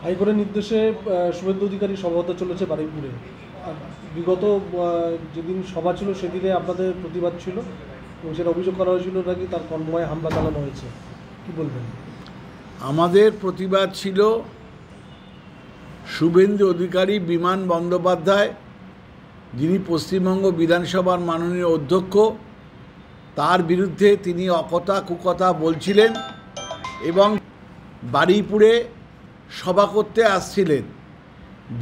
হাইকোর্টের নির্দেশে শুভেন্দু অধিকারী সভা হতে চলেছে বারুইপুরে। আর বিগত যেদিন সভা ছিল সেদিনে আপনাদের প্রতিবাদ ছিল এবং সেটা অভিযোগ করা হয়েছিল নাকি তার কনভয়ে হামলা চালানো হয়েছে, কি বলবেন? আমাদের প্রতিবাদ ছিল শুভেন্দু অধিকারী বিমান বন্দ্যোপাধ্যায়, যিনি পশ্চিমবঙ্গ বিধানসভার মাননীয় অধ্যক্ষ, তার বিরুদ্ধে তিনি অকথা কুকথা বলছিলেন এবং বারুইপুরে সভা করতে আসছিলেন।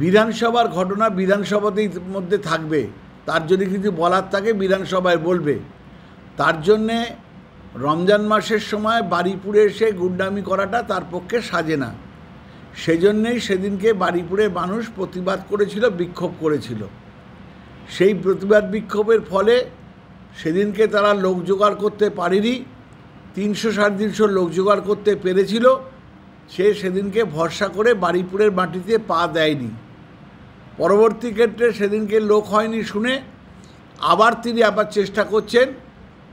বিধানসভার ঘটনা বিধানসভাতেই মধ্যে থাকবে, তার যদি কিছু বলার থাকে বিধানসভায় বলবে। তার জন্যে রমজান মাসের সময় বারুইপুরে এসে গুন্ডামি করাটা তার পক্ষে সাজে না। সেজন্যেই সেদিনকে বারুইপুরে মানুষ প্রতিবাদ করেছিল, বিক্ষোভ করেছিল। সেই প্রতিবাদ বিক্ষোভের ফলে সেদিনকে তারা লোক জোগাড় করতে পারেনি, 300-350 লোক জোগাড় করতে পেরেছিল। সে সেদিনকে ভরসা করে বারুইপুরের মাটিতে পা দেয়নি। পরবর্তী ক্ষেত্রে সেদিনকে লোক হয়নি শুনে তিনি আবার চেষ্টা করছেন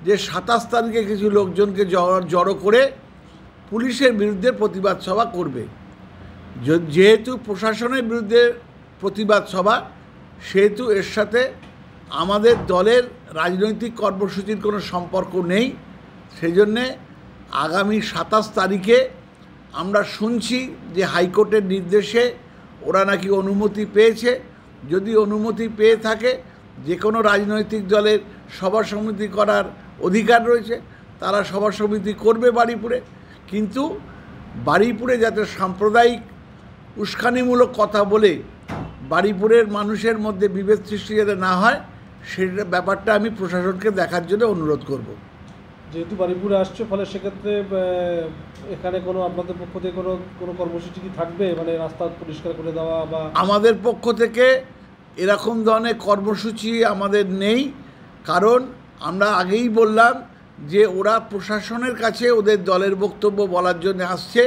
যে 27 তারিখে কিছু লোকজনকে জড়ো করে পুলিশের বিরুদ্ধে প্রতিবাদ সভা করবে। যেহেতু প্রশাসনের বিরুদ্ধে প্রতিবাদ সভা, সেহেতু এর সাথে আমাদের দলের রাজনৈতিক কর্মসূচির কোনো সম্পর্ক নেই। সেজন্যে আগামী 27 তারিখে আমরা শুনছি যে হাইকোর্টের নির্দেশে ওরা নাকি অনুমতি পেয়েছে। যদি অনুমতি পেয়ে থাকে, যে কোনো রাজনৈতিক দলের সভা সমিতি করার অধিকার রয়েছে, তারা সভা সমিতি করবে বারুইপুরে। কিন্তু বারুইপুরে যাতে সাম্প্রদায়িক উস্কানিমূলক কথা বলে বারুইপুরের মানুষের মধ্যে বিভেদ সৃষ্টি যাতে না হয়, সেটা ব্যাপারটা আমি প্রশাসনকে দেখার জন্য অনুরোধ করব। যেহেতু বারুইপুরে আসছে, ফলে সেক্ষেত্রে এখানে কোনো আপনাদের পক্ষ থেকে কোনো কর্মসূচি কি থাকবে, মানে রাস্তা পরিষ্কার করে দেওয়া বা? আমাদের পক্ষ থেকে এরকম ধরনের কর্মসূচি আমাদের নেই, কারণ আমরা আগেই বললাম যে ওরা প্রশাসনের কাছে ওদের দলের বক্তব্য বলার জন্য আসছে।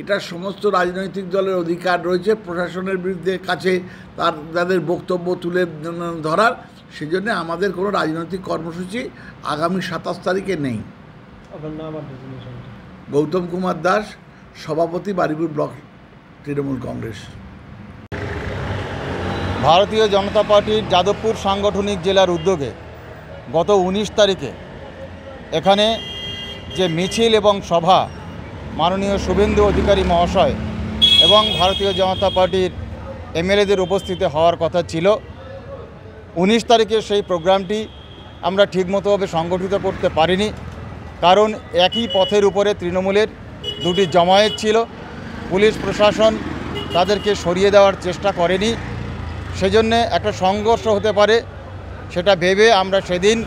এটা সমস্ত রাজনৈতিক দলের অধিকার রয়েছে প্রশাসনের বিরুদ্ধে কাছে তাদের বক্তব্য তুলে ধরার। সেজন্য আমাদের কোনো রাজনৈতিক কর্মসূচি আগামী 27 তারিখে নেই। গৌতম কুমার দাস, সভাপতি, বারুইপুর ব্লক তৃণমূল কংগ্রেস। ভারতীয় জনতা পার্টির যাদবপুর সাংগঠনিক জেলার উদ্যোগে গত 19 তারিখে এখানে যে মিছিল এবং সভা মাননীয় শুভেন্দু অধিকারী মহাশয় এবং ভারতীয় জনতা পার্টির এমএলএদের উপস্থিতি হওয়ার কথা ছিল, 19 তারিখে সেই প্রোগ্রামটি আমরা ঠিকমতোভাবে সংগঠিত করতে পারিনি। কারণ একই পথের উপরে তৃণমূলের দুটি জমায়েত ছিল, পুলিশ প্রশাসন তাদেরকে সরিয়ে দেওয়ার চেষ্টা করেনি। সেজন্যে একটা সংঘর্ষ হতে পারে সেটা ভেবে আমরা সেদিন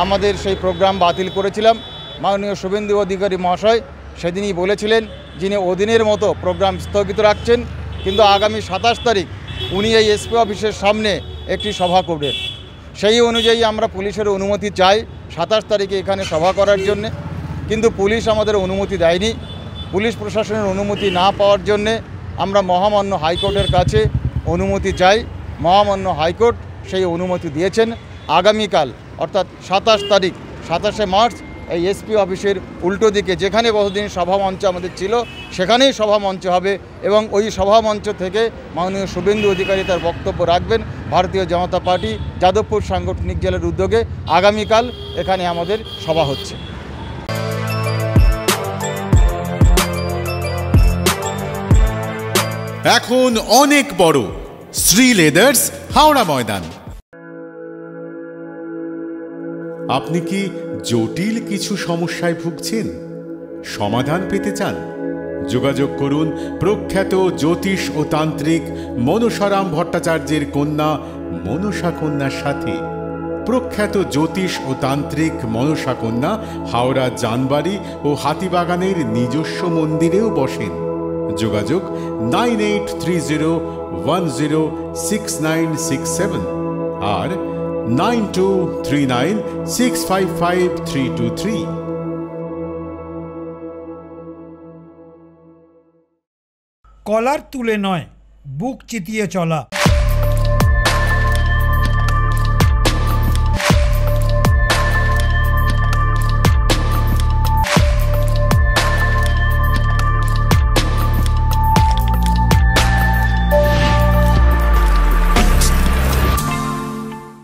আমাদের সেই প্রোগ্রাম বাতিল করেছিলাম। মাননীয় শুভেন্দু অধিকারী মহাশয় সেদিনই বলেছিলেন যিনি ওদিনের মতো প্রোগ্রাম স্থগিত রাখছেন, কিন্তু আগামী 27 তারিখ উনি এই এসপি অফিসের সামনে একটি সভা করবেন। সেই অনুযায়ী আমরা পুলিশের অনুমতি চাই 27 তারিখে এখানে সভা করার জন্যে, কিন্তু পুলিশ আমাদের অনুমতি দেয়নি। পুলিশ প্রশাসনের অনুমতি না পাওয়ার জন্যে আমরা মহামান্য হাইকোর্টের কাছে অনুমতি চাই। মহামান্য হাইকোর্ট সেই অনুমতি দিয়েছেন। আগামীকাল অর্থাৎ 27 তারিখ 27শে মার্চ এই এসপি অফিসের উল্টো দিকে যেখানে বহুদিন সভামঞ্চ আমাদের ছিল সেখানেই সভামঞ্চ হবে এবং ওই সভামঞ্চ থেকে মাননীয় শুভেন্দু অধিকারী তার বক্তব্য রাখবেন। ভারতীয় জনতা পার্টি যাদবপুর সাংগঠনিক জেলার উদ্যোগে আগামীকাল এখানে আমাদের সভা হচ্ছে। এখন অনেক বড় শ্রী লেদার্স, হাওড়া ময়দান। আপনি কি জটিল কিছু সমস্যায় ভুগছেন, সমাধান পেতে চান? যোগাযোগ করুন প্রখ্যাত জ্যোতিষ ও তান্ত্রিক মনসারাম ভট্টাচার্যের কন্যা মনসা কন্যার সাথে। প্রখ্যাত জ্যোতিষ ও তান্ত্রিক মনসা কন্যা হাওড়া জানবাড়ি ও হাতিবাগানের নিজস্ব মন্দিরেও বসেন। যোগাযোগ 9830106967 আর 9239655323। কলার তুলে নয়, বুক চিতিয়ে চলা।